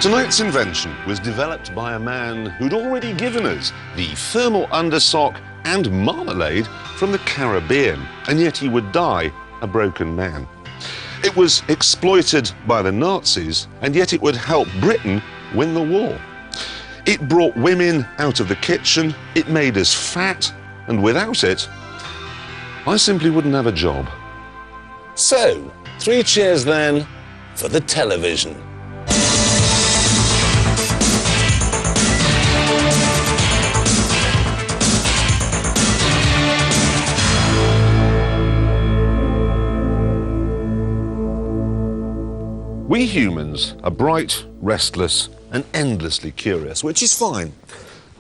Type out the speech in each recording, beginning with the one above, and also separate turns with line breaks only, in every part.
Tonight's invention was developed by a man who'd already given us the thermal undersock and marmalade from the Caribbean, and yet he would die a broken man. It was exploited by the Nazis, and yet it would help Britain win the war. It brought women out of the kitchen, it made us fat, and without it, I simply wouldn't have a job.
So, 3 cheers then for the television.
We humans are bright, restless, and endlessly curious, which is fine.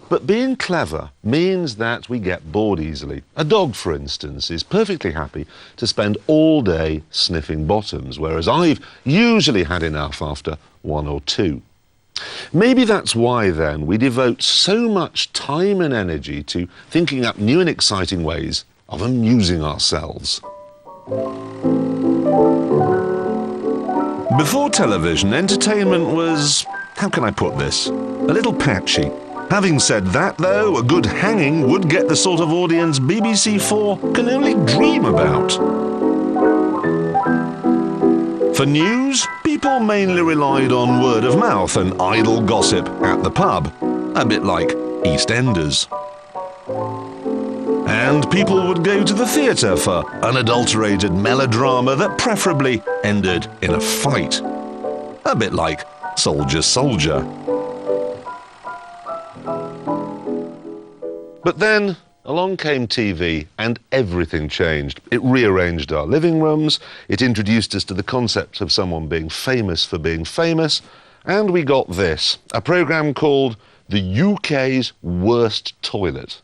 But being clever means that we get bored easily. A dog, for instance, is perfectly happy to spend all day sniffing bottoms, whereas I've usually had enough after 1 or 2. Maybe that's why, then, we devote so much time and energy to thinking up new and exciting ways of amusing ourselves. Before television, entertainment was, how can I put this, a little patchy. Having said that, though, a good hanging would get the sort of audience BBC4 can only dream about. For news, people mainly relied on word of mouth and idle gossip at the pub, a bit like EastEnders. And people would go to the theatre for unadulterated melodrama that preferably ended in a fight. A bit like Soldier Soldier. But then along came TV and everything changed. It rearranged our living rooms, it introduced us to the concept of someone being famous for being famous, and we got this, a programme called The UK's Worst Toilet.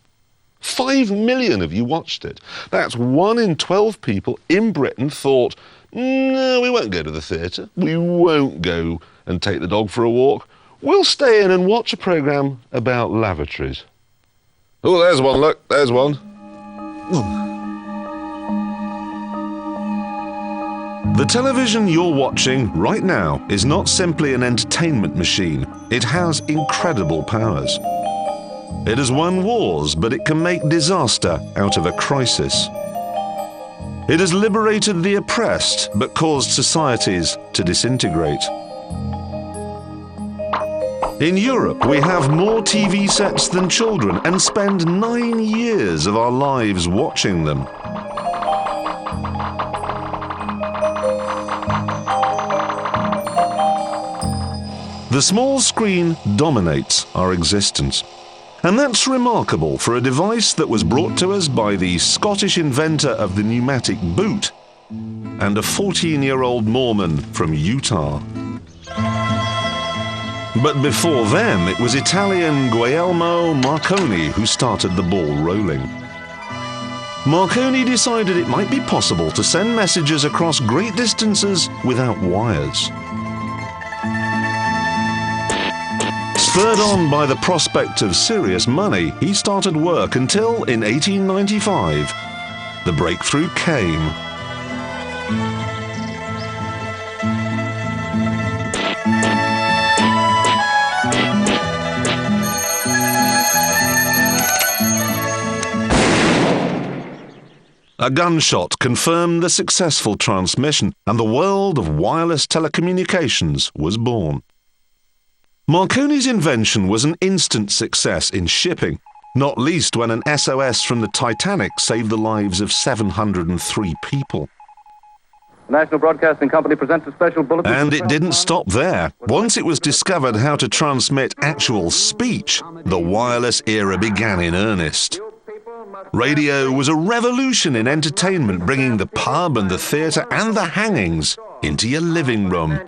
5 million of you watched it. That's 1 in 12 people in Britain thought, no, we won't go to the theatre, we won't go and take the dog for a walk, we'll stay in and watch a programme about lavatories. Oh, there's one, look, there's one. The television you're watching right now is not simply an entertainment machine. It has incredible powers. It has won wars, but it can make disaster out of a crisis. It has liberated the oppressed, but caused societies to disintegrate. In Europe, we have more TV sets than children and spend 9 years of our lives watching them. The small screen dominates our existence. And that's remarkable for a device that was brought to us by the Scottish inventor of the pneumatic boot and a 14-year-old Mormon from Utah. But before them, it was Italian Guglielmo Marconi who started the ball rolling. Marconi decided it might be possible to send messages across great distances without wires. Spurred on by the prospect of serious money, he started work until, in 1895, the breakthrough came. A gunshot confirmed the successful transmission, and the world of wireless telecommunications was born. Marconi's invention was an instant success in shipping, not least when an SOS from the Titanic saved the lives of 703 people.
The National Broadcasting Company presents a special bulletin.
And it didn't stop there. Once it was discovered how to transmit actual speech, the wireless era began in earnest. Radio was a revolution in entertainment, bringing the pub and the theatre and the hangings into your living room.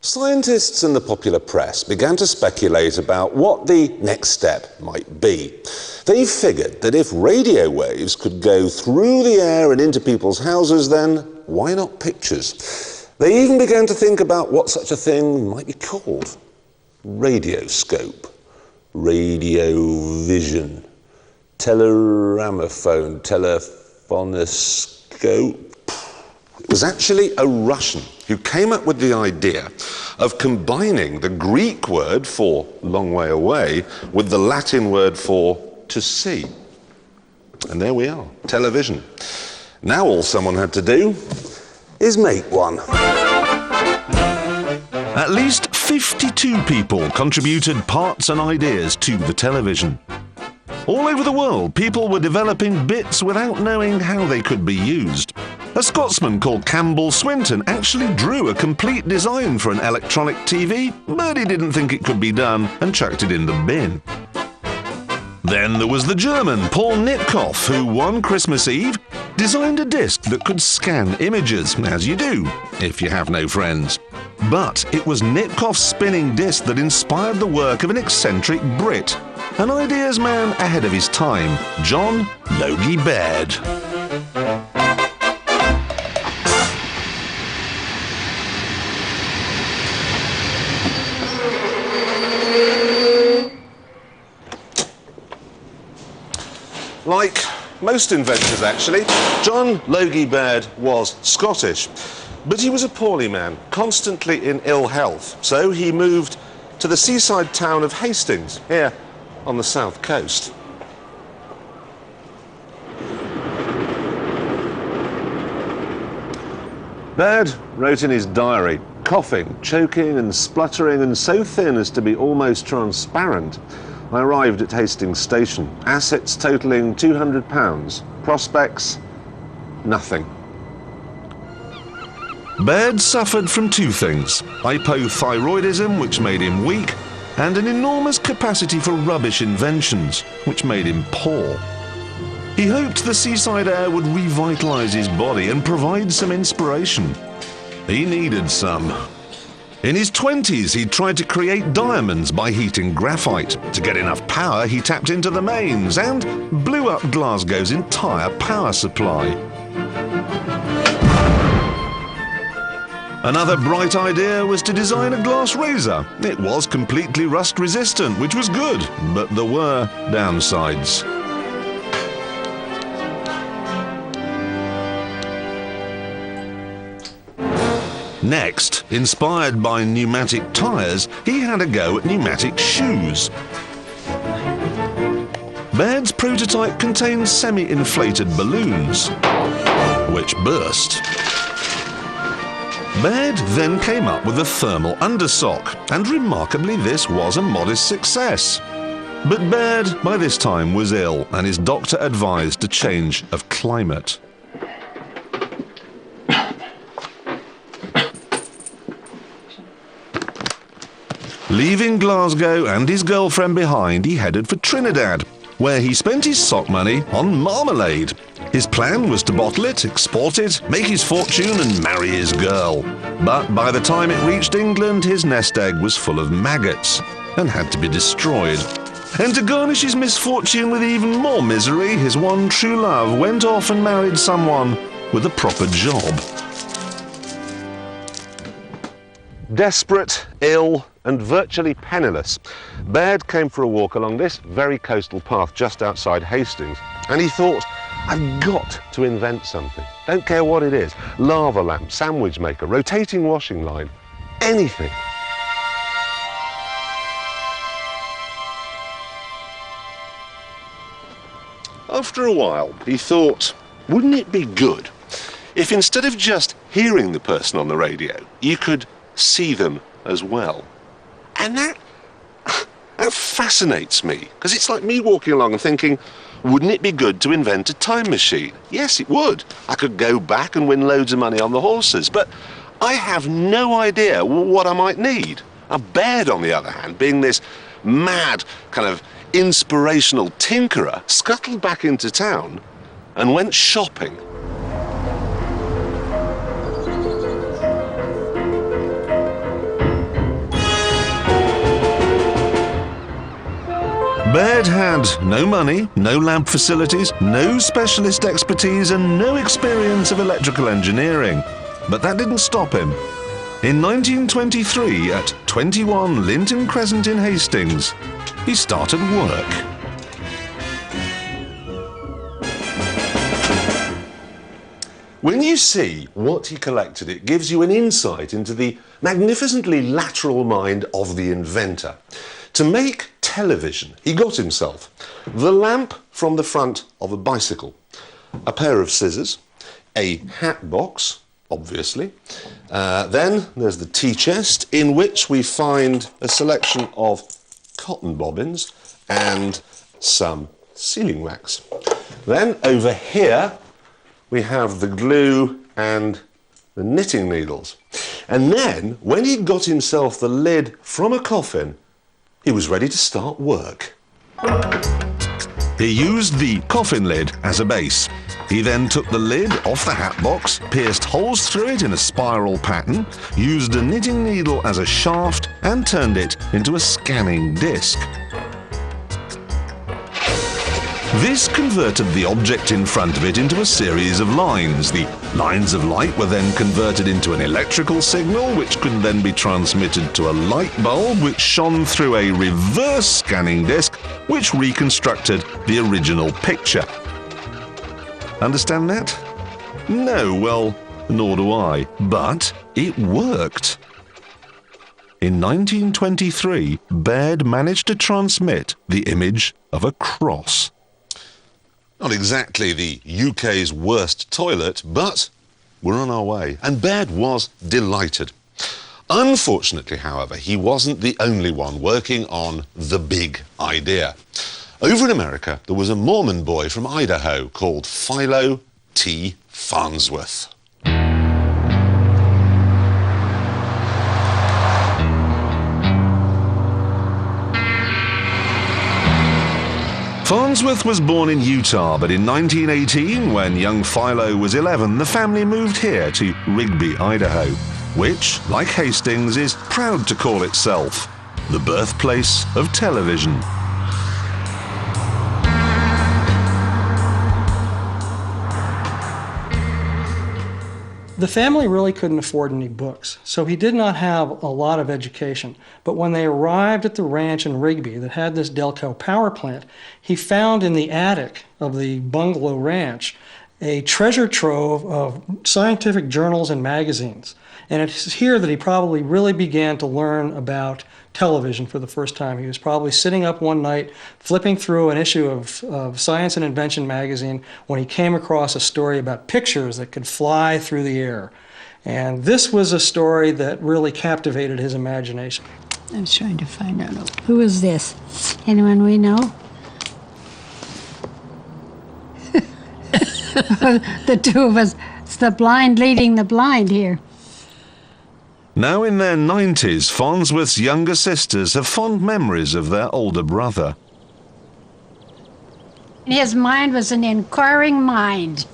Scientists and the popular press began to speculate about what the next step might be. They figured that if radio waves could go through the air and into people's houses, then why not pictures? They even began to think about what such a thing might be called. Radioscope, radiovision, teleramophone, telephonoscope. It was actually a Russian who came up with the idea of combining the Greek word for long way away with the Latin word for to see. And there we are, television. Now all someone had to do is make one.
At least 52 people contributed parts and ideas to the television. All over the world, people were developing bits without knowing how they could be used. A Scotsman called Campbell Swinton actually drew a complete design for an electronic TV, but he didn't think it could be done and chucked it in the bin. Then there was the German Paul Nitkoff, who one Christmas Eve designed a disc that could scan images, as you do, if you have no friends. But it was Nitkoff's spinning disc that inspired the work of an eccentric Brit, an ideas man ahead of his time, John Logie Baird.
Like most inventors, actually, John Logie Baird was Scottish. But he was a poorly man, constantly in ill health, so he moved to the seaside town of Hastings, here on the south coast. Baird wrote in his diary, coughing, choking and spluttering and so thin as to be almost transparent. I arrived at Hastings Station, assets totalling £200, prospects, nothing.
Baird suffered from two things: hypothyroidism, which made him weak, and an enormous capacity for rubbish inventions, which made him poor. He hoped the seaside air would revitalise his body and provide some inspiration. He needed some. In his 20s, he tried to create diamonds by heating graphite. To get enough power, he tapped into the mains and blew up Glasgow's entire power supply. Another bright idea was to design a glass razor. It was completely rust-resistant, which was good, but there were downsides. Next, inspired by pneumatic tyres, he had a go at pneumatic shoes. Baird's prototype contained semi-inflated balloons, which burst. Baird then came up with a thermal undersock, and remarkably this was a modest success. But Baird by this time was ill, and his doctor advised a change of climate. Leaving Glasgow and his girlfriend behind, he headed for Trinidad, where he spent his sock money on marmalade. His plan was to bottle it, export it, make his fortune and marry his girl. But by the time it reached England, his nest egg was full of maggots and had to be destroyed. And to garnish his misfortune with even more misery, his one true love went off and married someone with a proper job.
Desperate, ill, and virtually penniless, Baird came for a walk along this very coastal path just outside Hastings, and he thought, I've got to invent something. Don't care what it is. Lava lamp, sandwich maker, rotating washing line, anything. After a while, he thought, wouldn't it be good if instead of just hearing the person on the radio, you could see them as well? And that fascinates me, because it's like me walking along and thinking, wouldn't it be good to invent a time machine? Yes, it would. I could go back and win loads of money on the horses, but I have no idea what I might need. A Baird, on the other hand, being this mad kind of inspirational tinkerer, scuttled back into town and went shopping.
Baird had no money, no lab facilities, no specialist expertise and no experience of electrical engineering. But that didn't stop him. In 1923, at 21 Linton Crescent in Hastings, he started work.
When you see what he collected, it gives you an insight into the magnificently lateral mind of the inventor. To make television, he got himself the lamp from the front of a bicycle, a pair of scissors, a hat box, obviously. Then there's the tea chest, in which we find a selection of cotton bobbins and some sealing wax. Then over here we have the glue and the knitting needles. And then, when he'd got himself the lid from a coffin, he was ready to start work. He used the coffin lid as a base. He then took the lid off the hat box, pierced holes through it in a spiral pattern, used a knitting needle as a shaft, and turned it into a scanning disc. This converted the object in front of it into a series of lines. The lines of light were then converted into an electrical signal, which could then be transmitted to a light bulb, which shone through a reverse scanning disc, which reconstructed the original picture. Understand that? No, well, nor do I. But it worked. In 1923, Baird managed to transmit the image of a cross. Not exactly the UK's worst toilet, but we're on our way. And Baird was delighted. Unfortunately, however, he wasn't the only one working on the big idea. Over in America, there was a Mormon boy from Idaho called Philo T. Farnsworth. Farnsworth was born in Utah, but in 1918, when young Philo was 11, the family moved here to Rigby, Idaho, which, like Hastings, is proud to call itself the birthplace of television.
The family really couldn't afford any books, so he did not have a lot of education. But when they arrived at the ranch in Rigby that had this Delco power plant, he found in the attic of the bungalow ranch a treasure trove of scientific journals and magazines. And it's here that he probably really began to learn about television for the first time. He was probably sitting up one night flipping through an issue of Science and Invention magazine when he came across a story about pictures that could fly through the air. And this was a story that really captivated his imagination.
I was trying to find out who is this? Anyone we know? The two of us. It's the blind leading the blind here.
Now in their 90s, Farnsworth's younger sisters have fond memories of their older brother.
His mind was an inquiring mind,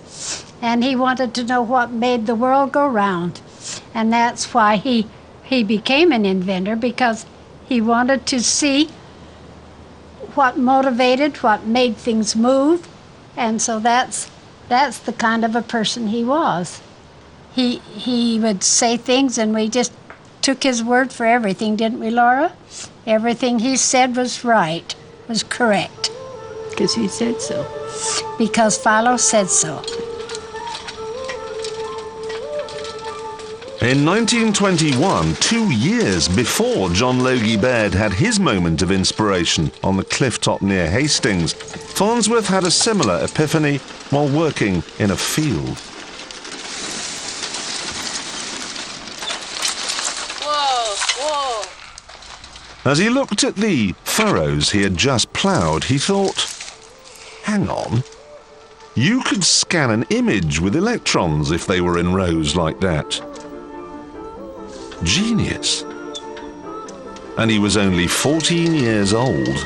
and he wanted to know what made the world go round. And that's why he became an inventor, because he wanted to see what motivated, what made things move. And so that's the kind of a person he was. He would say things, and we just took his word for everything, didn't we, Laura? Everything he said was right, was correct.
Because he said so.
Because Philo said so.
In 1921, 2 years before John Logie Baird had his moment of inspiration on the clifftop near Hastings, Farnsworth had a similar epiphany while working in a field. As he looked at the furrows he had just ploughed, he thought, hang on, you could scan an image with electrons if they were in rows like that. Genius. And he was only 14 years old.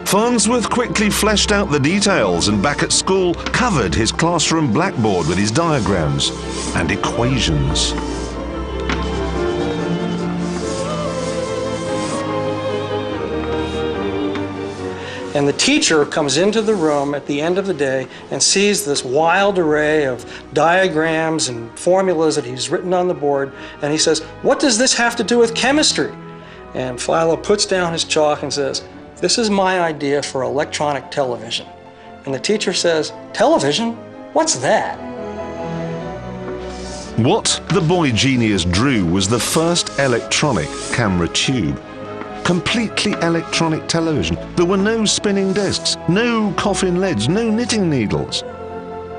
Farnsworth quickly fleshed out the details and back at school covered his classroom blackboard with his diagrams and equations.
And the teacher comes into the room at the end of the day and sees this wild array of diagrams and formulas that he's written on the board, and he says, "What does this have to do with chemistry?" And Philo puts down his chalk and says, "This is my idea for electronic television." And the teacher says, "Television? What's that?"
What the boy genius drew was the first electronic camera tube. Completely electronic television. There were no spinning discs, no coffin lids, no knitting needles.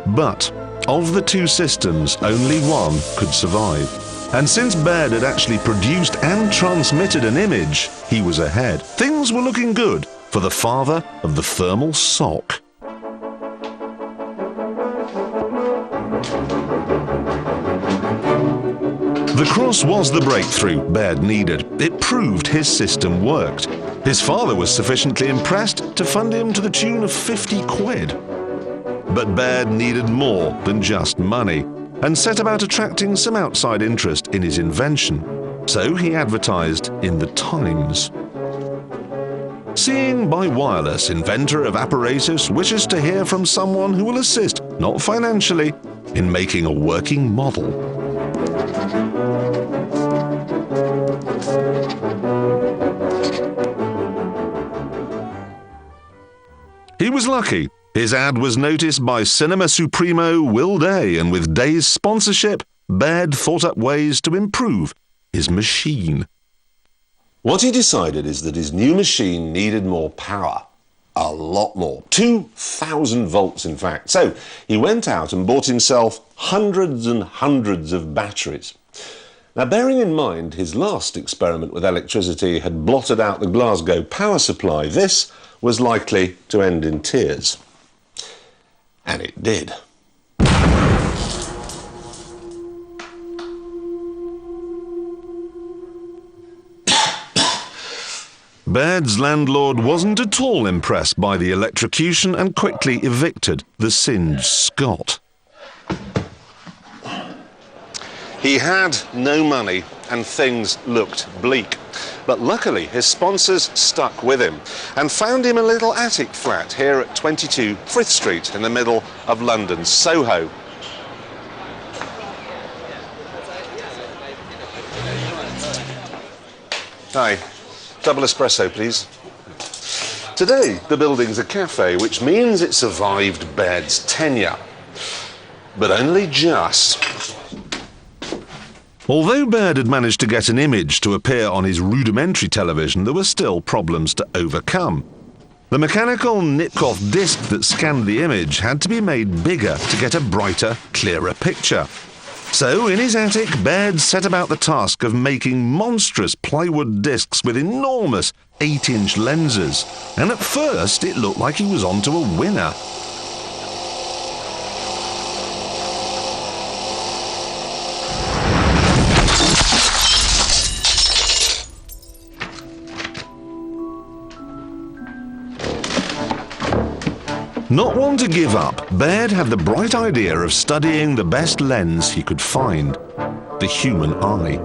But of the two systems, only one could survive. And since Baird had actually produced and transmitted an image, he was ahead. Things were looking good for the father of the thermal sock. The cross was the breakthrough Baird needed. It proved his system worked. His father was sufficiently impressed to fund him to the tune of 50 quid. But Baird needed more than just money, and set about attracting some outside interest in his invention. So he advertised in the Times. Seeing by Wireless, inventor of apparatus, wishes to hear from someone who will assist, not financially, in making a working model. He was lucky. His ad was noticed by Cinema Supremo Will Day, and with Day's sponsorship, Baird thought up ways to improve his machine.
What he decided is that his new machine needed more power. A lot more. 2,000 volts, in fact. So he went out and bought himself hundreds and hundreds of batteries. Now, bearing in mind his last experiment with electricity had blotted out the Glasgow power supply, this was likely to end in tears. And it did.
Baird's landlord wasn't at all impressed by the electrocution and quickly evicted the singed Scot.
He had no money and things looked bleak. But luckily his sponsors stuck with him and found him a little attic flat here at 22 Frith Street in the middle of London's Soho. Hi, double espresso please. Today the building's a cafe, which means it survived Baird's tenure. But only just.
Although Baird had managed to get an image to appear on his rudimentary television, there were still problems to overcome. The mechanical Nipkow disc that scanned the image had to be made bigger to get a brighter, clearer picture. So, in his attic, Baird set about the task of making monstrous plywood discs with enormous 8-inch lenses. And at first, it looked like he was onto a winner. Not one to give up, Baird had the bright idea of studying the best lens he could find, the human eye.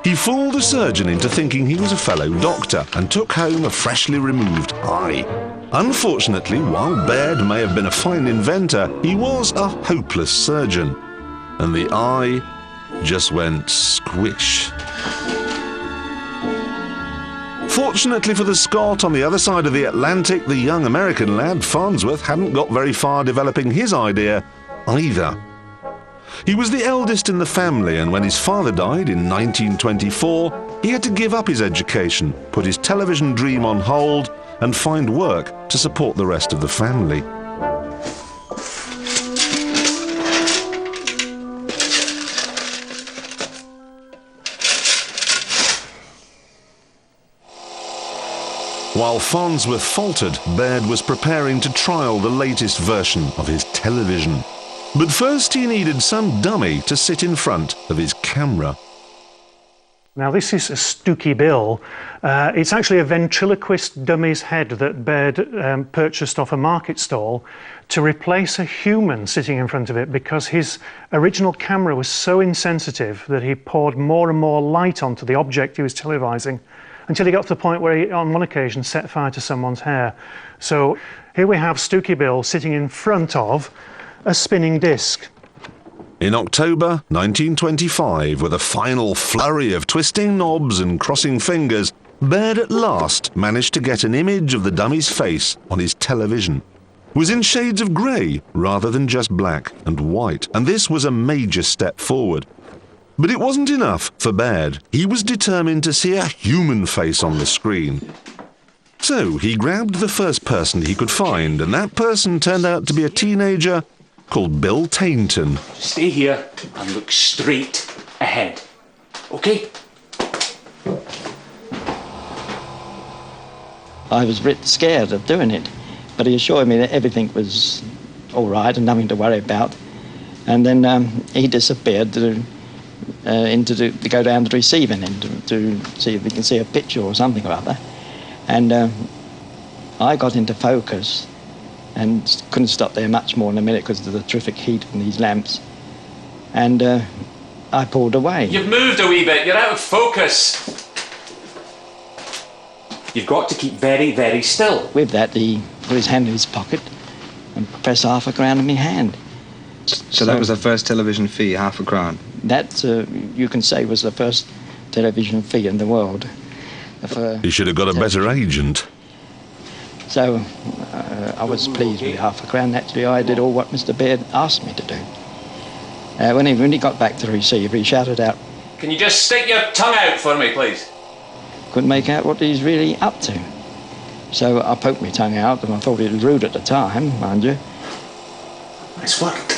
He fooled a surgeon into thinking he was a fellow doctor and took home a freshly removed eye. Unfortunately, while Baird may have been a fine inventor, he was a hopeless surgeon, and the eye just went squish. Fortunately for the Scot, on the other side of the Atlantic, the young American lad, Farnsworth, hadn't got very far developing his idea either. He was the eldest in the family, and when his father died in 1924, he had to give up his education, put his television dream on hold, and find work to support the rest of the family. While Farnsworth faltered, Baird was preparing to trial the latest version of his television. But first he needed some dummy to sit in front of his camera.
Now this is a Stooky Bill. It's actually a ventriloquist dummy's head that Baird purchased off a market stall to replace a human sitting in front of it, because his original camera was so insensitive that he poured more and more light onto the object he was televising, until he got to the point where he, on one occasion, set fire to someone's hair. So here we have Stooky Bill sitting in front of a spinning disc.
In October 1925, with a final flurry of twisting knobs and crossing fingers, Baird at last managed to get an image of the dummy's face on his television. was in shades of grey rather than just black and white, and this was a major step forward. But it wasn't enough for Baird. He was determined to see a human face on the screen. So he grabbed the first person he could find, and that person turned out to be a teenager called Bill Tainton.
Stay here and look straight ahead. Okay?
I was a bit scared of doing it, but he assured me that everything was all right and nothing to worry about. And then he disappeared to go down to the receiving end to see if we can see a picture or something or other. And I got into focus and couldn't stop there much more than a minute because of the terrific heat from these lamps. And I pulled away.
You've moved a wee bit. You're out of focus. You've got to keep very, very still.
With that, he put his hand in his pocket and pressed £0.50 in my hand.
So that was the first television fee, £0.50?
That, you can say, was the first television fee in the world.
He should have got a better agent.
So I was pleased with £0.50. Actually, I did all what Mr. Baird asked me to do. When he got back to the receiver, he shouted out,
"Can you just stick your tongue out for me, please?"
Couldn't make out what he's really up to. So I poked my tongue out, and I thought it was rude at the time, mind you.
Nice work.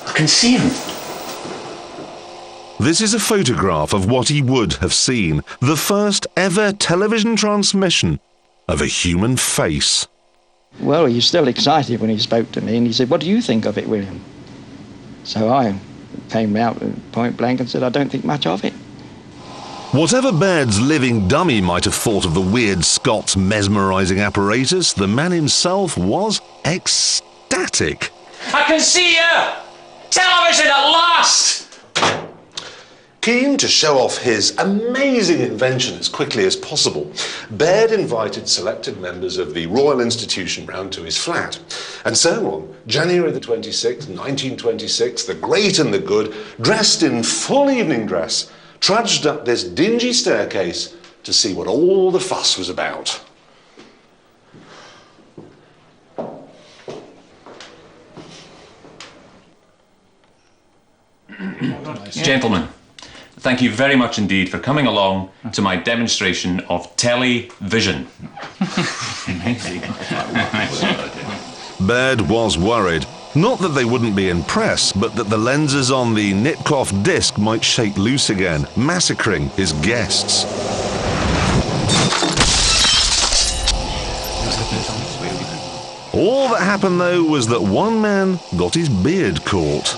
I can see him.
This is a photograph of what he would have seen, the first ever television transmission of a human face.
Well, he was still excited when he spoke to me, and he said, "What do you think of it, William?" So I came out point blank and said, "I don't think much of it."
Whatever Baird's living dummy might have thought of the weird Scots mesmerising apparatus, the man himself was ecstatic.
I can see you! Television at last!
Keen to show off his amazing invention as quickly as possible, Baird invited selected members of the Royal Institution round to his flat. And so on January the 26th, 1926, the great and the good, dressed in full evening dress, trudged up this dingy staircase to see what all the fuss was about.
Gentlemen, thank you very much indeed for coming along to my demonstration of television.
Baird was worried. Not that they wouldn't be impressed, but that the lenses on the Nitkoff disc might shake loose again, massacring his guests. All that happened, though, was that one man got his beard caught.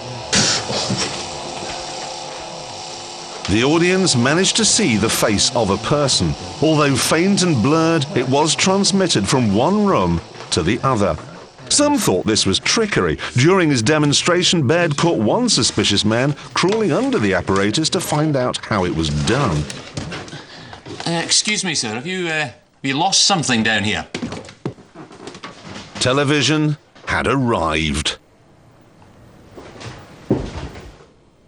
The audience managed to see the face of a person. Although faint and blurred, it was transmitted from one room to the other. Some thought this was trickery. During his demonstration, Baird caught one suspicious man crawling under the apparatus to find out how it was done.
Excuse me, sir, have you lost something down here?
Television had arrived.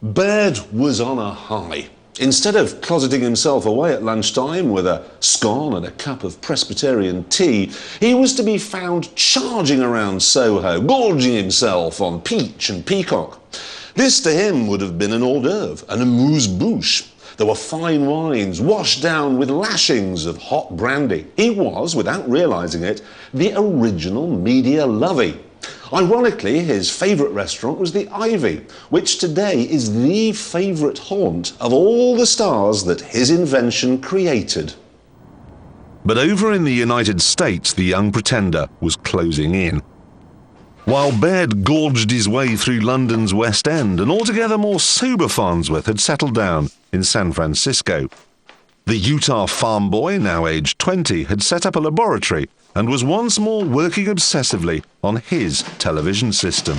Baird was on a high. Instead of closeting himself away at lunchtime with a scone and a cup of Presbyterian tea, he was to be found charging around Soho, gorging himself on peach and peacock. This to him would have been an hors d'oeuvre, an amuse-bouche. There were fine wines washed down with lashings of hot brandy. He was, without realising it, the original media lovey. Ironically, his favourite restaurant was the Ivy, which today is the favourite haunt of all the stars that his invention created.
But over in the United States, the young pretender was closing in. While Baird gorged his way through London's West End, an altogether more sober Farnsworth had settled down in San Francisco. The Utah farm boy, now aged 20, had set up a laboratory and was once more working obsessively on his television system.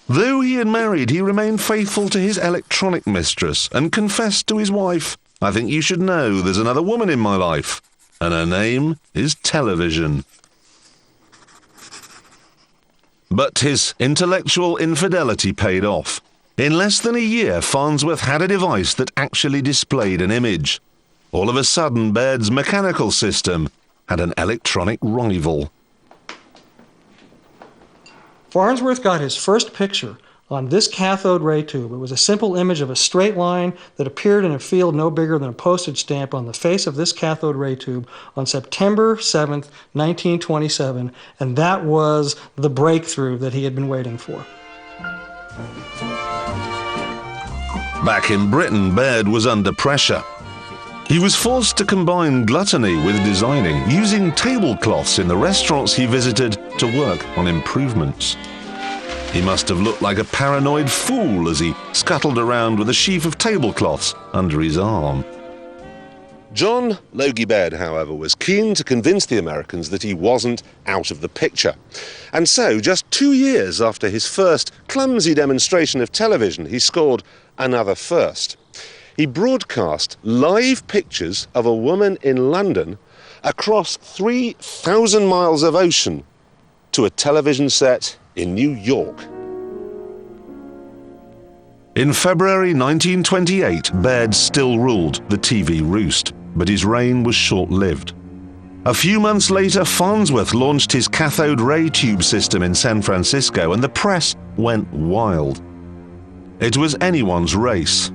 Though he had married, he remained faithful to his electronic mistress and confessed to his wife, "I think you should know there's another woman in my life, and her name is television." But his intellectual infidelity paid off. In less than a year, Farnsworth had a device that actually displayed an image. All of a sudden, Baird's mechanical system had an electronic rival.
Farnsworth got his first picture on this cathode ray tube. It was a simple image of a straight line that appeared in a field no bigger than a postage stamp on the face of this cathode ray tube on September 7th, 1927, and that was the breakthrough that he had been waiting for.
Back in Britain, Baird was under pressure. He was forced to combine gluttony with designing, using tablecloths in the restaurants he visited to work on improvements. He must have looked like a paranoid fool as he scuttled around with a sheaf of tablecloths under his arm.
John Logie Baird, however, was keen to convince the Americans that he wasn't out of the picture. And so, just 2 years after his first clumsy demonstration of television, he scored another first. He broadcast live pictures of a woman in London across 3,000 miles of ocean to a television set in New York.
In February 1928, Baird still ruled the TV roost, but his reign was short-lived. A few months later, Farnsworth launched his cathode ray tube system in San Francisco, and the press went wild. It was anyone's race,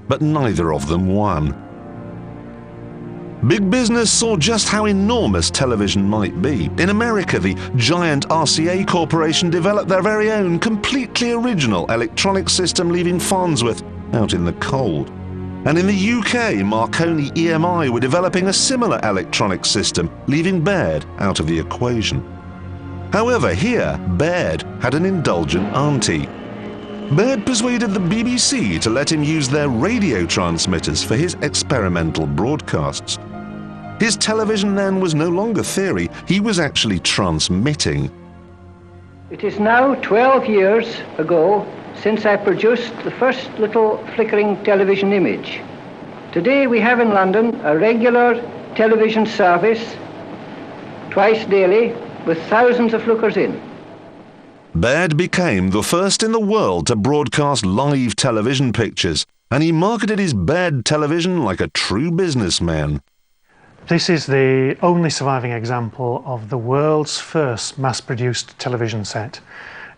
but neither of them won. Big business saw just how enormous television might be. In America, the giant RCA Corporation developed their very own completely original electronic system, leaving Farnsworth out in the cold. And in the UK, Marconi EMI were developing a similar electronic system, leaving Baird out of the equation. However, here, Baird had an indulgent auntie. Baird persuaded the BBC to let him use their radio transmitters for his experimental broadcasts. His television then was no longer theory, he was actually transmitting.
It is now 12 years ago since I produced the first little flickering television image. Today we have in London a regular television service twice daily with thousands of lookers in.
Baird became the first in the world to broadcast live television pictures, and he marketed his Baird television like a true businessman.
This is the only surviving example of the world's first mass-produced television set.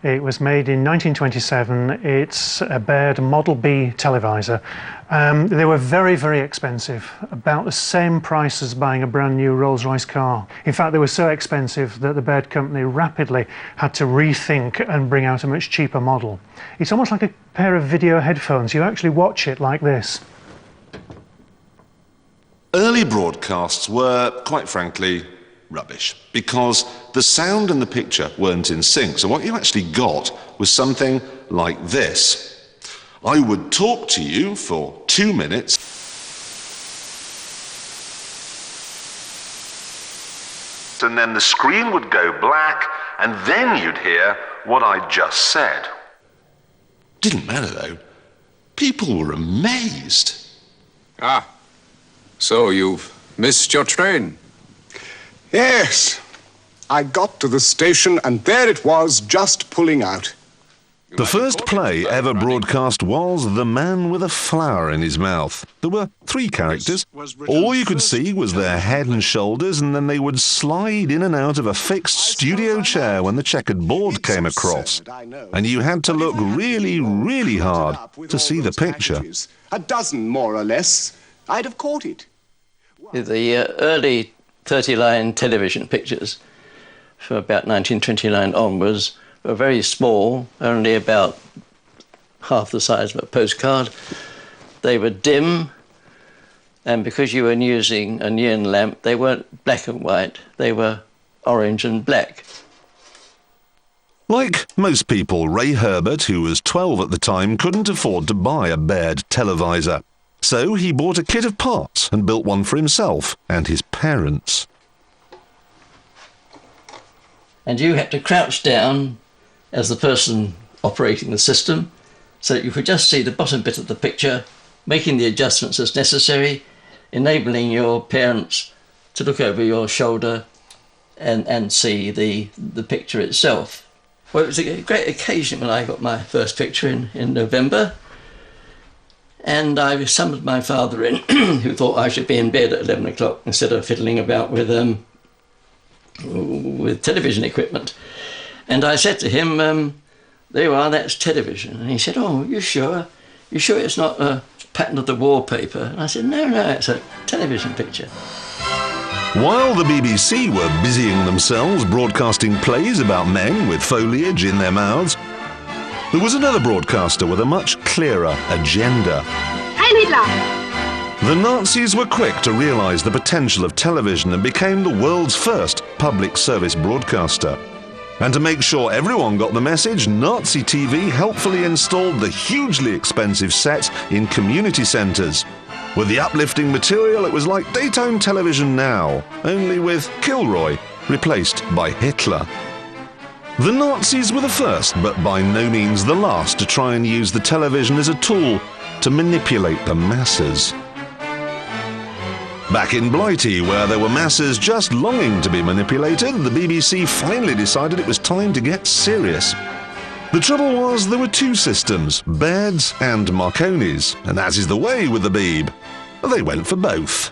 It was made in 1927. It's a Baird Model B televisor. They were very, very expensive, about the same price as buying a brand new Rolls-Royce car. In fact, they were so expensive that the Baird company rapidly had to rethink and bring out a much cheaper model. It's almost like a pair of video headphones. You actually watch it like this.
Early broadcasts were, quite frankly, rubbish, because the sound and the picture weren't in sync. So what you actually got was something like this. I would talk to you for 2 minutes, and then the screen would go black, and then you'd hear what I just said. Didn't matter, though. People were amazed.
Ah. So you've missed your train?
Yes. I got to the station and there it was, just pulling out.
The first play ever broadcast was The Man with a Flower in His Mouth. There were 3 characters. All you could see was their head and shoulders, and then they would slide in and out of a fixed studio chair when the checkered board came across. And you had to look really, really hard to see the picture.
A dozen, more or less. I'd have caught it.
The early 30-line television pictures from about 1929 onwards were very small, only about half the size of a postcard. They were dim, and because you were using a neon lamp, they weren't black and white, they were orange and black.
Like most people, Ray Herbert, who was 12 at the time, couldn't afford to buy a Baird televisor. So he bought a kit of parts and built one for himself and his parents.
And you had to crouch down as the person operating the system so that you could just see the bottom bit of the picture, making the adjustments as necessary, enabling your parents to look over your shoulder and see the picture itself. Well, it was a great occasion when I got my first picture in November. And I summoned my father in, who thought I should be in bed at 11 o'clock instead of fiddling about with with television equipment. And I said to him, there you are, that's television. And he said, oh, you sure? You sure it's not a pattern of the wallpaper? And I said, no, it's a television picture.
While the BBC were busying themselves broadcasting plays about men with foliage in their mouths, there was another broadcaster with a much clearer agenda.
Heil Hitler!
The Nazis were quick to realise the potential of television and became the world's first public service broadcaster. And to make sure everyone got the message, Nazi TV helpfully installed the hugely expensive sets in community centres. With the uplifting material, it was like daytime television now, only with Kilroy replaced by Hitler. The Nazis were the first, but by no means the last, to try and use the television as a tool to manipulate the masses. Back in Blighty, where there were masses just longing to be manipulated, the BBC finally decided it was time to get serious. The trouble was there were two systems, Baird's and Marconi's, and as is the way with the Beeb, they went for both.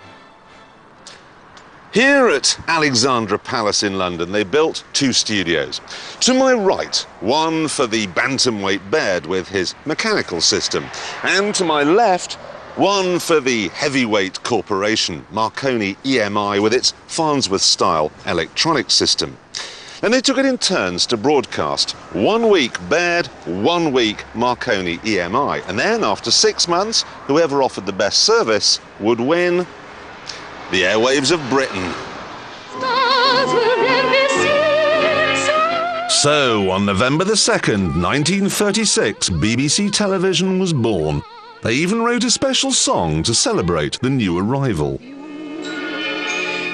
Here at Alexandra Palace in London, they built two studios. To my right, one for the bantamweight Baird with his mechanical system, and to my left, one for the heavyweight corporation, Marconi EMI, with its Farnsworth-style electronic system. And they took it in turns to broadcast. 1 week Baird, 1 week Marconi EMI. And then, after 6 months, whoever offered the best service would win the airwaves of Britain. So, on November the 2nd, 1936, BBC Television was born. They even wrote a special song to celebrate the new arrival.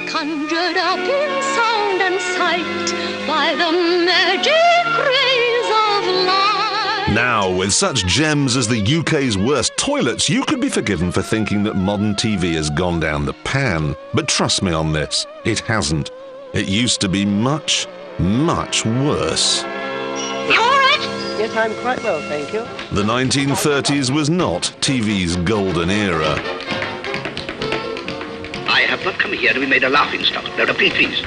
Conjured up in sound and sight by the magic rays of light.
Now, with such gems as the UK's worst toilets, you could be forgiven for thinking that modern TV has gone down the pan. But trust me on this, it hasn't. It used to be much, much worse.
You all right? Yes, I'm quite well, thank you.
The 1930s was not TV's golden era.
I have not come here to be made a laughingstock. Now repeat, please.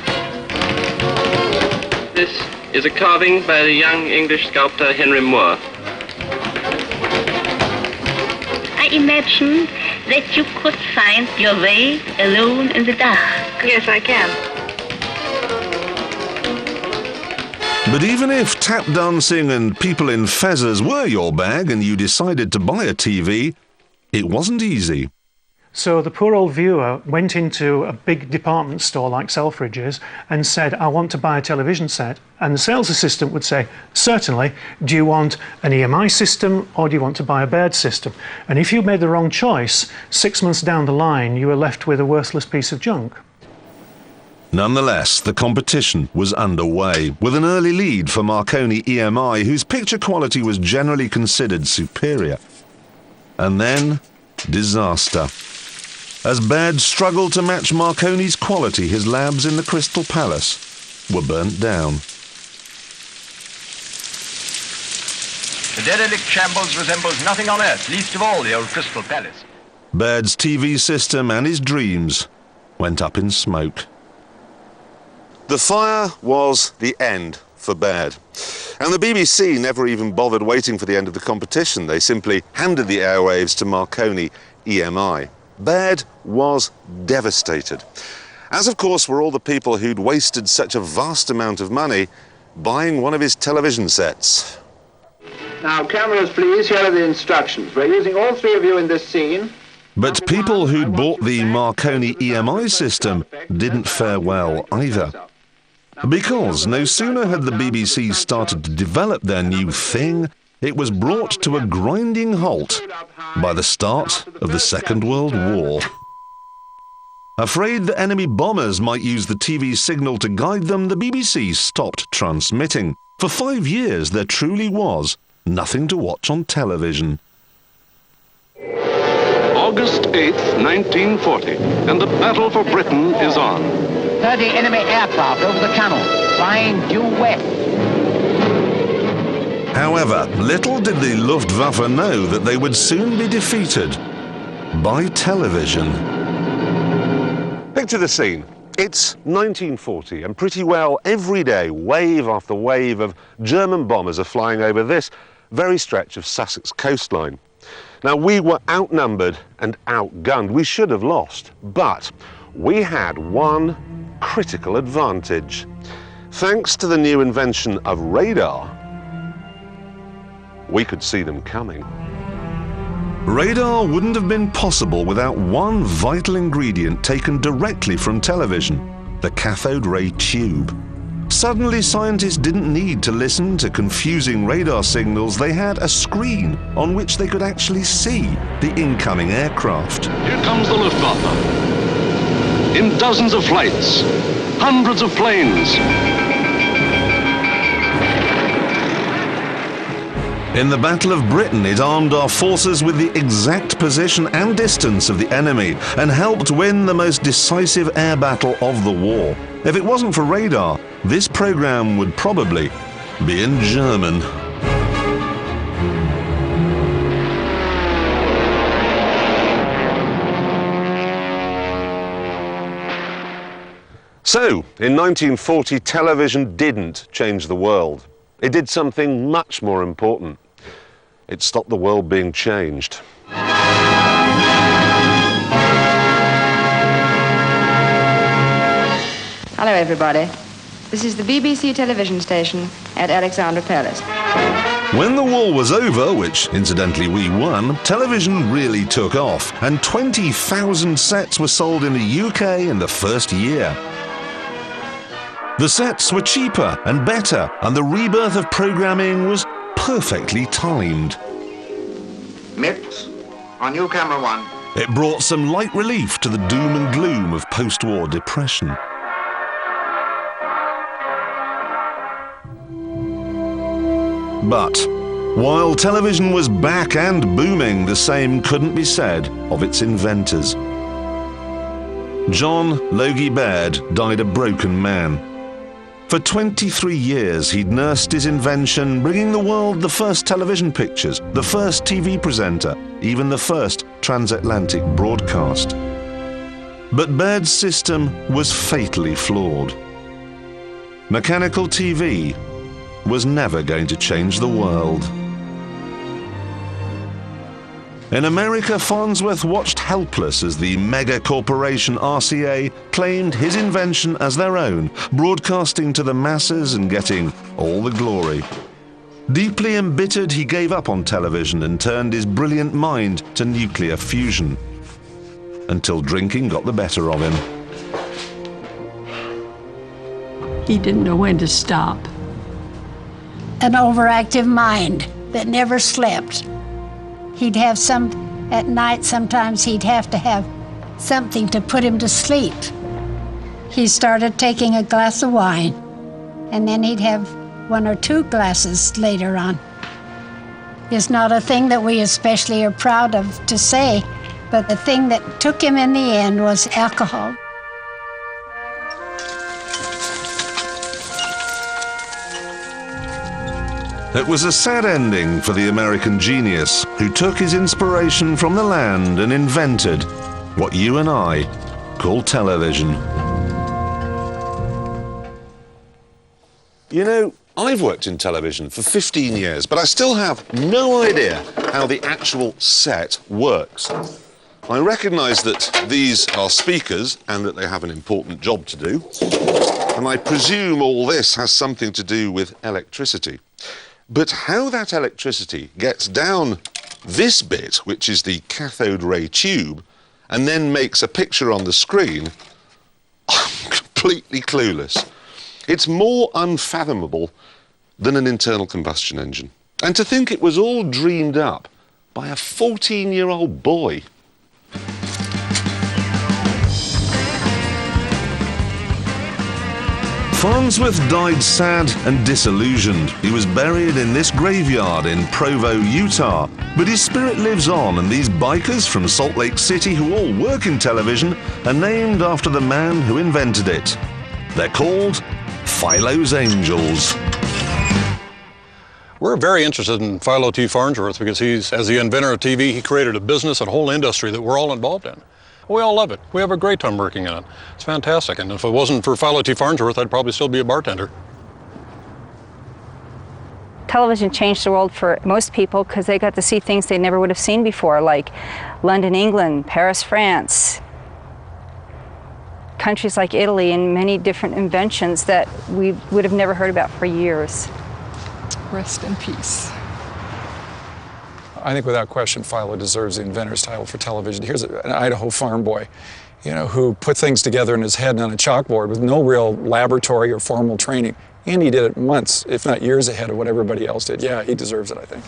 This is a carving by the young English sculptor Henry Moore.
I imagine that you could find your way alone in the dark. Yes, I can.
But even if tap dancing and people in fezzes were your bag and you decided to buy a TV, it wasn't easy.
So the poor old viewer went into a big department store like Selfridges and said, I want to buy a television set. And the sales assistant would say, certainly, do you want an EMI system or do you want to buy a Baird system? And if you made the wrong choice, 6 months down the line, you were left with a worthless piece of junk.
Nonetheless, the competition was underway, with an early lead for Marconi EMI, whose picture quality was generally considered superior. And then, disaster. As Baird struggled to match Marconi's quality, his labs in the Crystal Palace were burnt down.
The derelict shambles resembles nothing on earth, least of all the old Crystal Palace.
Baird's TV system and his dreams went up in smoke. The fire was the end for Baird. And the BBC never even bothered waiting for the end of the competition. They simply handed the airwaves to Marconi EMI. Baird was devastated, as of course were all the people who'd wasted such a vast amount of money buying one of his television sets.
Now, cameras, please. Here are the instructions. We're using all three of you in this scene.
But people who'd bought the Marconi EMI system didn't fare well either. Because no sooner had the BBC started to develop their new thing, it was brought to a grinding halt by the start of the Second World War. Afraid that enemy bombers might use the TV signal to guide them, the BBC stopped transmitting. For 5 years, there truly was nothing to watch on television.
August 8th, 1940, and the battle for Britain is on.
30 enemy aircraft over the channel, flying due west.
However, little did the Luftwaffe know that they would soon be defeated by television. Picture the scene. It's 1940, and pretty well every day, wave after wave of German bombers are flying over this very stretch of Sussex coastline. Now, we were outnumbered and outgunned. We should have lost, but we had one critical advantage. Thanks to the new invention of radar, we could see them coming. Radar wouldn't have been possible without one vital ingredient taken directly from television, the cathode ray tube. Suddenly, scientists didn't need to listen to confusing radar signals. They had a screen on which they could actually see the incoming aircraft.
Here comes the Luftwaffe. In dozens of flights, hundreds of planes.
In the Battle of Britain, it armed our forces with the exact position and distance of the enemy and helped win the most decisive air battle of the war. If it wasn't for radar, this program would probably be in German. So, in 1940, television didn't change the world. It did something much more important. It stopped the world being changed.
Hello, everybody. This is the BBC television station at Alexandra Palace.
When the war was over, which incidentally we won, television really took off, and 20,000 sets were sold in the UK in the first year. The sets were cheaper and better, and the rebirth of programming was perfectly timed.
Mix on new camera one.
It brought some light relief to the doom and gloom of post-war depression. But while television was back and booming, the same couldn't be said of its inventors. John Logie Baird died a broken man. For 23 years, he'd nursed his invention, bringing the world the first television pictures, the first TV presenter, even the first transatlantic broadcast. But Baird's system was fatally flawed. Mechanical TV was never going to change the world. In America, Farnsworth watched helpless as the mega corporation RCA claimed his invention as their own, broadcasting to the masses and getting all the glory. Deeply embittered, he gave up on television and turned his brilliant mind to nuclear fusion, until drinking got the better of him.
He didn't know when to stop.
An overactive mind that never slept. He'd have at night sometimes he'd have to have something to put him to sleep. He started taking a glass of wine, and then he'd have 1 or 2 glasses later on. It's not a thing that we especially are proud of to say, but the thing that took him in the end was alcohol.
It was a sad ending for the American genius who took his inspiration from the land and invented what you and I call television. You know, I've worked in television for 15 years, but I still have no idea how the actual set works. I recognise that these are speakers and that they have an important job to do, and I presume all this has something to do with electricity. But how that electricity gets down this bit, which is the cathode ray tube, and then makes a picture on the screen, I'm completely clueless. It's more unfathomable than an internal combustion engine. And to think it was all dreamed up by a 14-year-old boy. Farnsworth died sad and disillusioned. He was buried in this graveyard in Provo, Utah. But his spirit lives on, and these bikers from Salt Lake City who all work in television are named after the man who invented it. They're called Philo's Angels.
We're very interested in Philo T. Farnsworth because as the inventor of TV, he created a business and whole industry that we're all involved in.
We all love it. We have a great time working on it. It's fantastic. And if it wasn't for Philo T. Farnsworth, I'd probably still be a bartender.
Television changed the world for most people because they got to see things they never would have seen before, like London, England, Paris, France, countries like Italy, and many different inventions that we would have never heard about for years.
Rest in peace.
I think without question, Philo deserves the inventor's title for television. Here's an Idaho farm boy, you know, who put things together in his head and on a chalkboard with no real laboratory or formal training. And he did it months, if not years ahead of what everybody else did. Yeah, he deserves it, I think.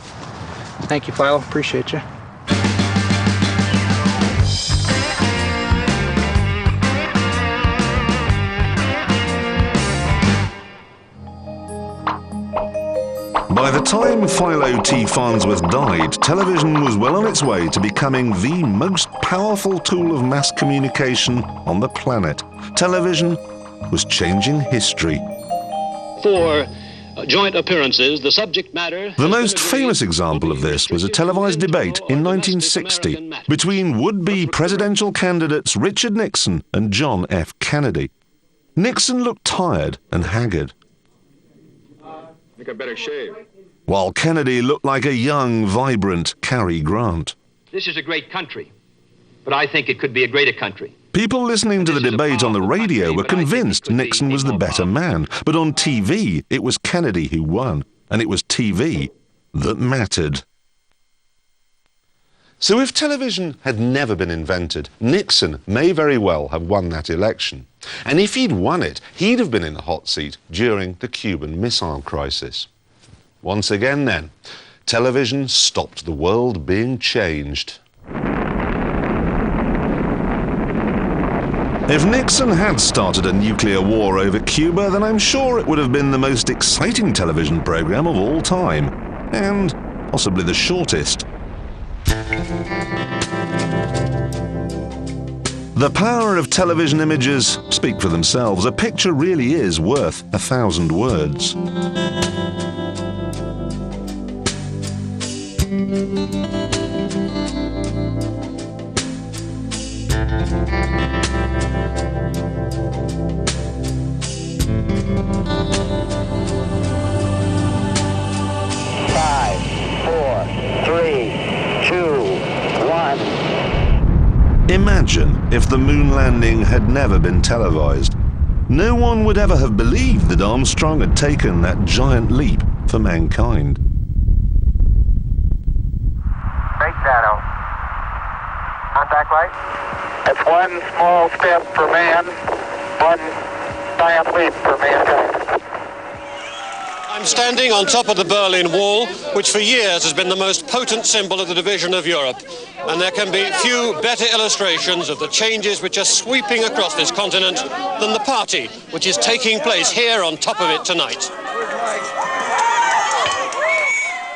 Thank you, Philo. Appreciate you.
By the time Philo T. Farnsworth died, television was well on its way to becoming the most powerful tool of mass communication on the planet. Television was changing history.
For joint appearances, the subject matter...
The most famous example of this was a televised debate in 1960 between would-be presidential candidates Richard Nixon and John F. Kennedy. Nixon looked tired and haggard,
I think I better shave.
while Kennedy looked like a young, vibrant Cary Grant.
This is a great country, but I think it could be a greater country.
People listening to the debate on the radio were convinced Nixon was the better man, but on TV it was Kennedy who won, and it was TV that mattered. So if television had never been invented, Nixon may very well have won that election. And if he'd won it, he'd have been in the hot seat during the Cuban Missile Crisis. Once again then, television stopped the world being changed. If Nixon had started a nuclear war over Cuba, then I'm sure it would have been the most exciting television program of all time, and possibly the shortest. The power of television images speak for themselves. A picture really is worth 1,000 words. Imagine if the moon landing had never been televised. No one would ever have believed that Armstrong had taken that giant leap for mankind.
Great shadow. Contact light. It's one small step for man, one giant leap for mankind.
I'm standing on top of the Berlin Wall, which for years has been the most potent symbol of the division of Europe. And there can be few better illustrations of the changes which are sweeping across this continent than the party which is taking place here on top of it tonight.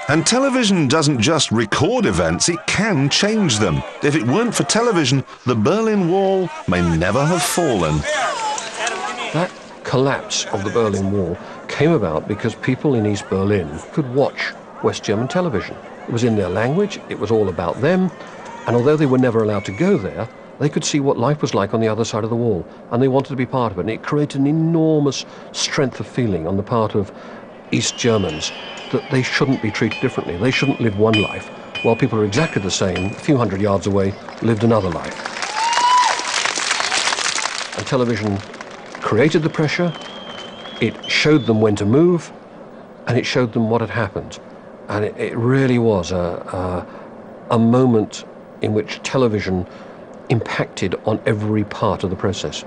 And television doesn't just record events, it can change them. If it weren't for television, the Berlin Wall may never have fallen.
That collapse of the Berlin Wall came about because people in East Berlin could watch West German television. It was in their language, it was all about them, and although they were never allowed to go there, they could see what life was like on the other side of the wall, and they wanted to be part of it. And it created an enormous strength of feeling on the part of East Germans that they shouldn't be treated differently. They shouldn't live one life, while people are exactly the same, a few hundred yards away, lived another life. And television created the pressure, it showed them when to move, and it showed them what had happened. And it really was a moment in which television impacted on every part of the process.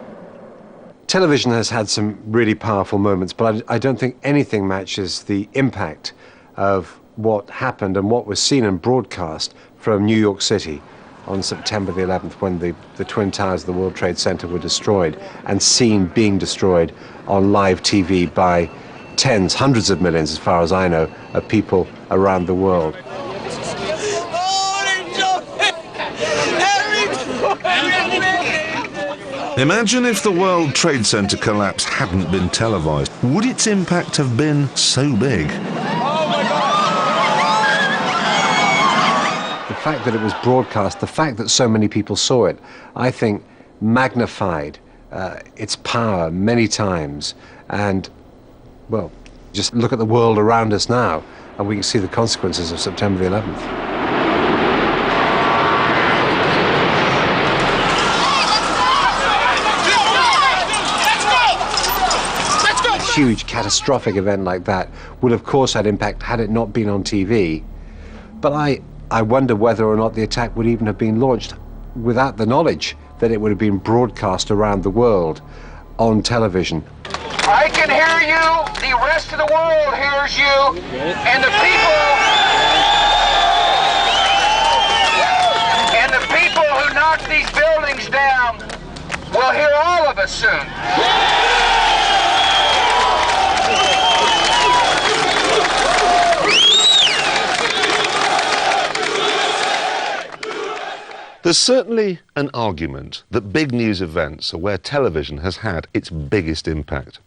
Television has had some really powerful moments, but I don't think anything matches the impact of what happened and what was seen and broadcast from New York City on September the 11th, when the Twin Towers of the World Trade Center were destroyed, and seen being destroyed on live TV by tens, hundreds of millions, as far as I know, of people around the world.
Imagine if the World Trade Center collapse hadn't been televised. Would its impact have been so big?
The fact that it was broadcast, the fact that so many people saw it, I think magnified its power many times. And, well, just look at the world around us now, and we can see the consequences of September the 11th. A huge catastrophic event like that would of course had impact had it not been on TV. But I wonder whether or not the attack would even have been launched without the knowledge that it would have been broadcast around the world on television.
I can hear you, the rest of the world hears you, and the people who knocked these buildings down will hear all of us soon.
There's certainly an argument that big news events are where television has had its biggest impact.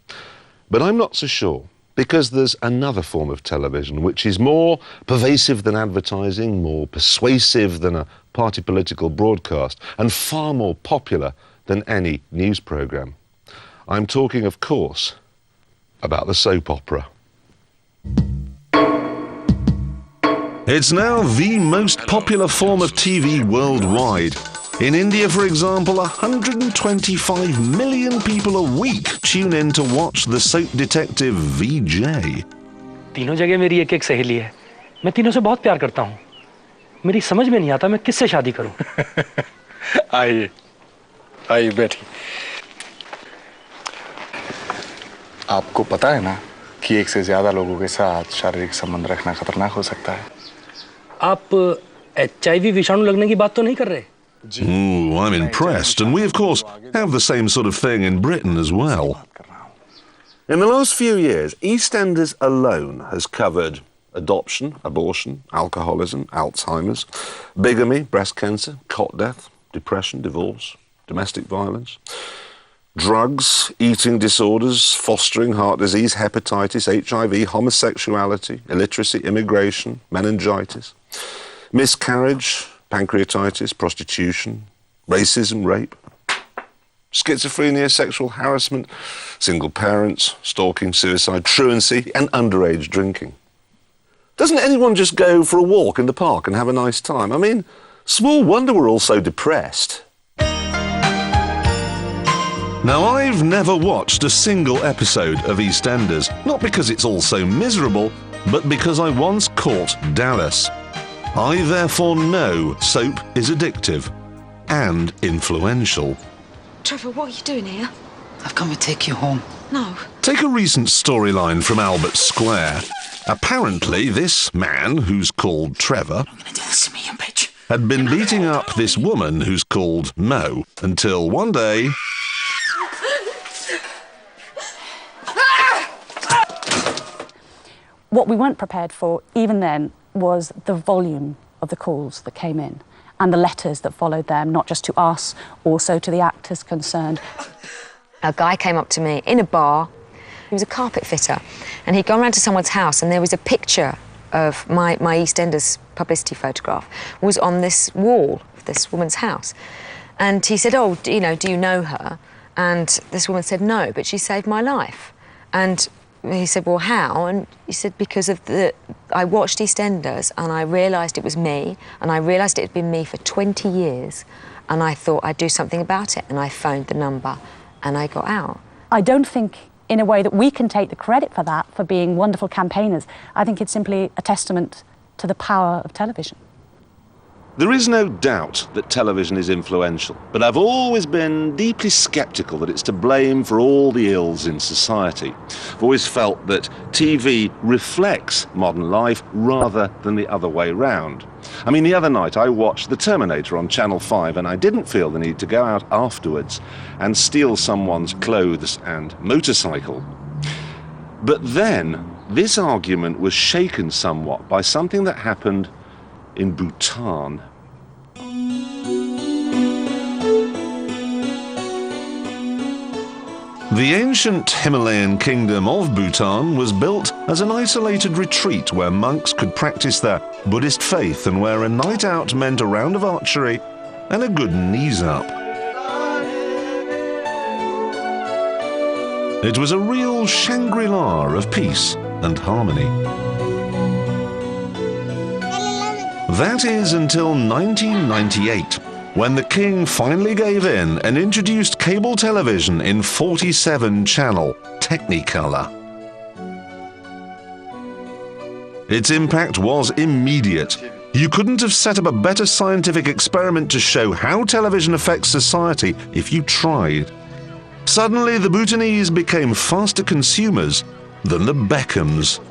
But I'm not so sure, because there's another form of television which is more pervasive than advertising, more persuasive than a party political broadcast, and far more popular than any news programme. I'm talking, of course, about the soap opera. It's now the most popular form of TV worldwide. In India, for example, 125 million people a week tune in to watch the soap detective VJ.
तीनों जगह मेरी एक-एक सहेली है. मैं तीनों से बहुत प्यार करता हूँ. मेरी समझ में नहीं आता मैं किससे शादी करूँ.
आइए बैठिए. आपको पता है ना कि एक से ज्यादा लोगों के साथ शारीरिक संबंध रखना खतरनाक हो सकता है.
आप HIV विषाणु लगने की बात तो नहीं कर रहे?
Ooh, I'm impressed, and we of course have the same sort of thing in Britain as well. In the last few years, EastEnders alone has covered adoption, abortion, alcoholism, Alzheimer's, bigamy, breast cancer, cot death, depression, divorce, domestic violence, drugs, eating disorders, fostering heart disease, hepatitis, HIV, homosexuality, illiteracy, immigration, meningitis, miscarriage, pancreatitis, prostitution, racism, rape, schizophrenia, sexual harassment, single parents, stalking, suicide, truancy, and underage drinking. Doesn't anyone just go for a walk in the park and have a nice time? I mean, small wonder we're all so depressed. Now, I've never watched a single episode of EastEnders, not because it's all so miserable, but because I once caught Dallas. I therefore know soap is addictive and influential.
Trevor, what are you doing here?
I've come to take you home.
No.
Take a recent storyline from Albert Square. Apparently, this man, who's called Trevor, had been beating up this woman who's called Mo, until one day...
What we weren't prepared for, even then, was the volume of the calls that came in and the letters that followed them, not just to us, also to the actors concerned.
A guy came up to me in a bar. He was a carpet fitter, and he'd gone round to someone's house, and there was a picture of my EastEnders publicity photograph was on this wall of this woman's house. And he said, oh, do you know her? And this woman said, no, but she saved my life. And he said, well, how? And he said, because of I watched EastEnders and I realised it was me, and I realised it had been me for 20 years, and I thought I'd do something about it, and I phoned the number and I got out.
I don't think, in a way, that we can take the credit for that, for being wonderful campaigners. I think it's simply a testament to the power of television.
There is no doubt that television is influential, but I've always been deeply sceptical that it's to blame for all the ills in society. I've always felt that TV reflects modern life rather than the other way round. I mean, the other night I watched The Terminator on Channel 5, and I didn't feel the need to go out afterwards and steal someone's clothes and motorcycle. But then, this argument was shaken somewhat by something that happened in Bhutan. The ancient Himalayan kingdom of Bhutan was built as an isolated retreat where monks could practice their Buddhist faith and where a night out meant a round of archery and a good knees up. It was a real Shangri-La of peace and harmony. That is until 1998, when the king finally gave in and introduced cable television in 47-channel Technicolor. Its impact was immediate. You couldn't have set up a better scientific experiment to show how television affects society if you tried. Suddenly, the Bhutanese became faster consumers than the Beckhams.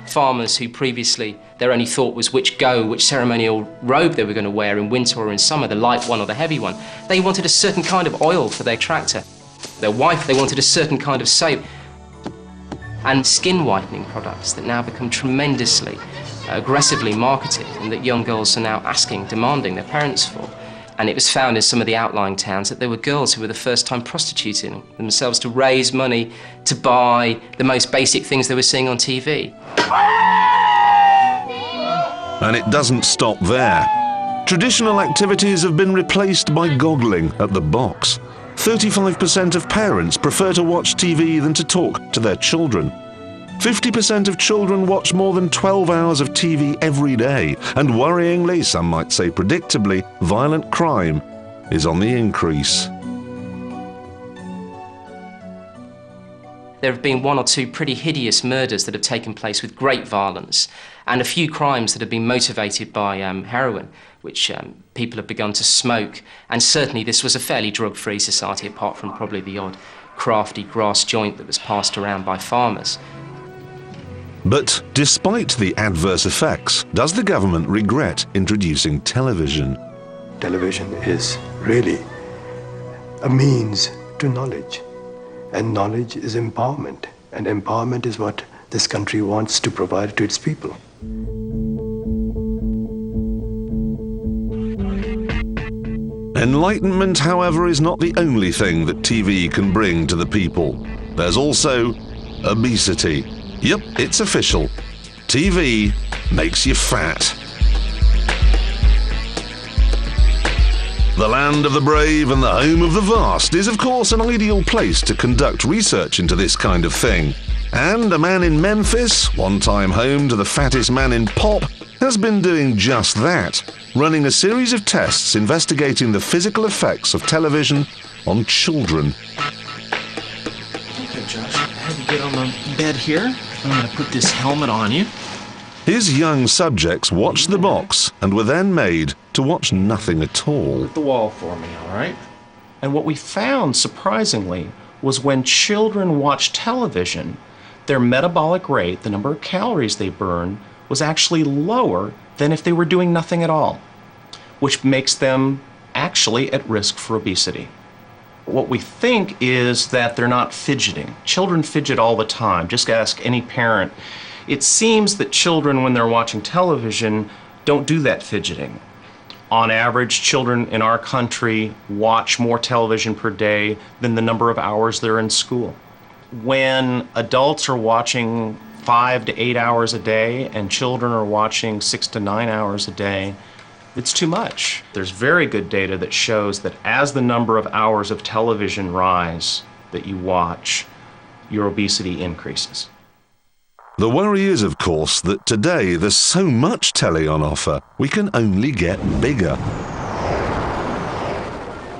Farmers who previously their only thought was which ceremonial robe they were going to wear in winter or in summer, the light one or the heavy one. They wanted a certain kind of oil for their tractor. Their wife, they wanted a certain kind of soap. And skin whitening products that now become tremendously aggressively marketed and that young girls are now demanding their parents for. And it was found in some of the outlying towns that there were girls who were the first time prostituting themselves to raise money to buy the most basic things they were seeing on TV.
And it doesn't stop there. Traditional activities have been replaced by goggling at the box. 35% of parents prefer to watch TV than to talk to their children. 50% of children watch more than 12 hours of TV every day, and worryingly, some might say predictably, violent crime is on the increase.
There have been one or two pretty hideous murders that have taken place with great violence, and a few crimes that have been motivated by heroin, which people have begun to smoke. And certainly this was a fairly drug-free society, apart from probably the odd crafty grass joint that was passed around by farmers.
But despite the adverse effects, does the government regret introducing television?
Television is really a means to knowledge, and knowledge is empowerment, and empowerment is what this country wants to provide to its people.
Enlightenment, however, is not the only thing that TV can bring to the people. There's also obesity. Yep, it's official. TV makes you fat. The land of the brave and the home of the vast is, of course, an ideal place to conduct research into this kind of thing. And a man in Memphis, one time home to the fattest man in pop, has been doing just that, running a series of tests investigating the physical effects of television on children.
Okay, Josh, have you get on the bed here? I'm going to put this helmet on you.
His young subjects watched the box and were then made to watch nothing at all.
The wall for me, all right? And what we found, surprisingly, was when children watched television, their metabolic rate, the number of calories they burn, was actually lower than if they were doing nothing at all, which makes them actually at risk for obesity. What we think is that they're not fidgeting. Children fidget all the time. Just ask any parent. It seems that children, when they're watching television, don't do that fidgeting. On average, children in our country watch more television per day than the number of hours they're in school. When adults are watching 5 to 8 hours a day and children are watching 6 to 9 hours a day, it's too much. There's very good data that shows that as the number of hours of television rise that you watch, your obesity increases.
The worry is, of course, that today there's so much telly on offer, we can only get bigger.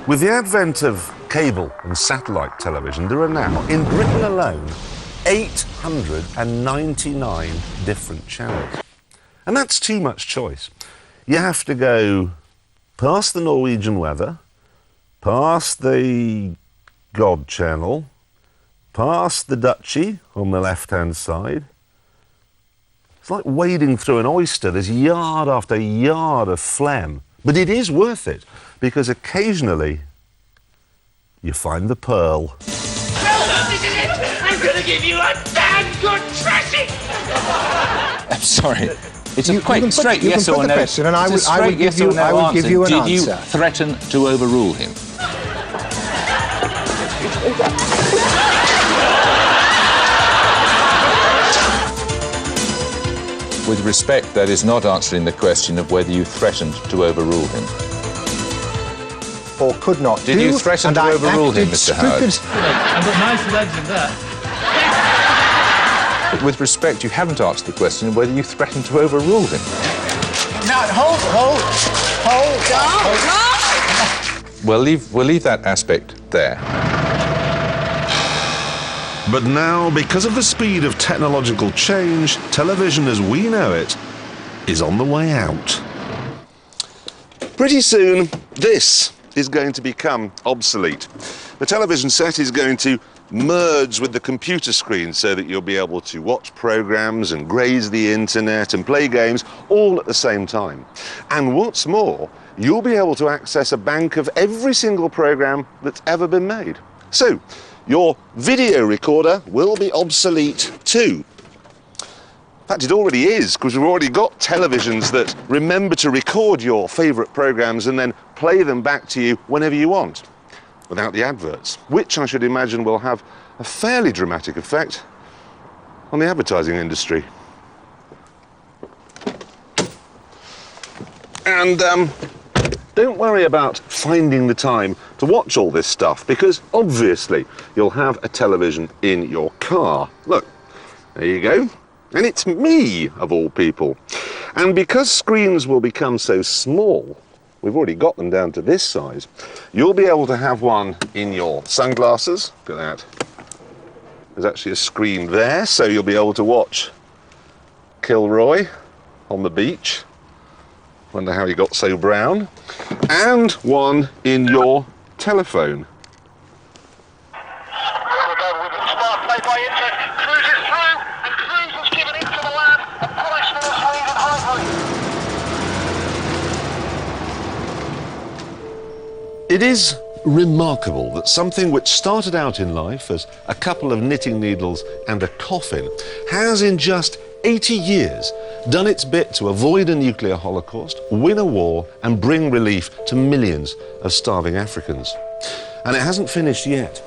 With the advent of cable and satellite television, there are now, in Britain alone, 899 different channels. And that's too much choice. You have to go past the Norwegian weather, past the God channel, past the Dutchie on the left-hand side. It's like wading through an oyster. There's yard after yard of phlegm. But it is worth it, because occasionally you find the pearl.
Well, this is it! I'm gonna give you a damn good thrashing!
I'm sorry. It's a quick, straight yes or no.
Question, and I would give you an answer.
Did you threaten to overrule him? With respect, that is not answering the question of whether you threatened to overrule him.
Or could not
Did you threaten to overrule him, Mr. Howard?
I've got nice legs in there.
With respect, you haven't answered the question of whether you threatened to overrule him.
No, hold.
We'll leave that aspect there.
But now, because of the speed of technological change, television as we know it is on the way out. Pretty soon, this is going to become obsolete. The television set is going to merge with the computer screen so that you'll be able to watch programs and graze the internet and play games all at the same time. And what's more, you'll be able to access a bank of every single program that's ever been made. So, your video recorder will be obsolete too. In fact, it already is, because we've already got televisions that remember to record your favourite programmes and then play them back to you whenever you want, without the adverts, which I should imagine will have a fairly dramatic effect on the advertising industry. And don't worry about finding the time to watch all this stuff, because obviously you'll have a television in your car. Look, there you go. And it's me, of all people. And because screens will become so small, we've already got them down to this size, you'll be able to have one in your sunglasses. Look at that. There's actually a screen there, so you'll be able to watch Kilroy on the beach. Wonder how he got so brown. And one in your telephone. It is remarkable that something which started out in life as a couple of knitting needles and a coffin has in just 80 years done its bit to avoid a nuclear holocaust, win a war and bring relief to millions of starving Africans. And it hasn't finished yet,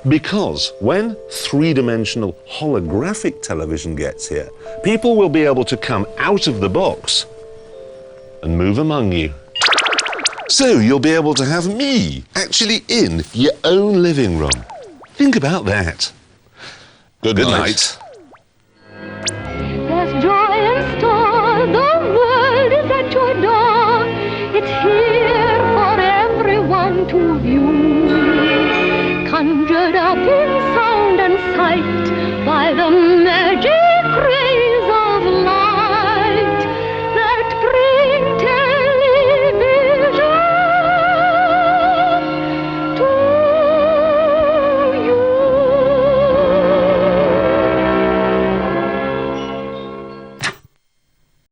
because when three-dimensional holographic television gets here, people will be able to come out of the box and move among you. So you'll be able to have me actually in your own living room. Think about that. Good night.
There's joy in store, the world is at your door. It's here for everyone to view. Conjured up in sound and sight by the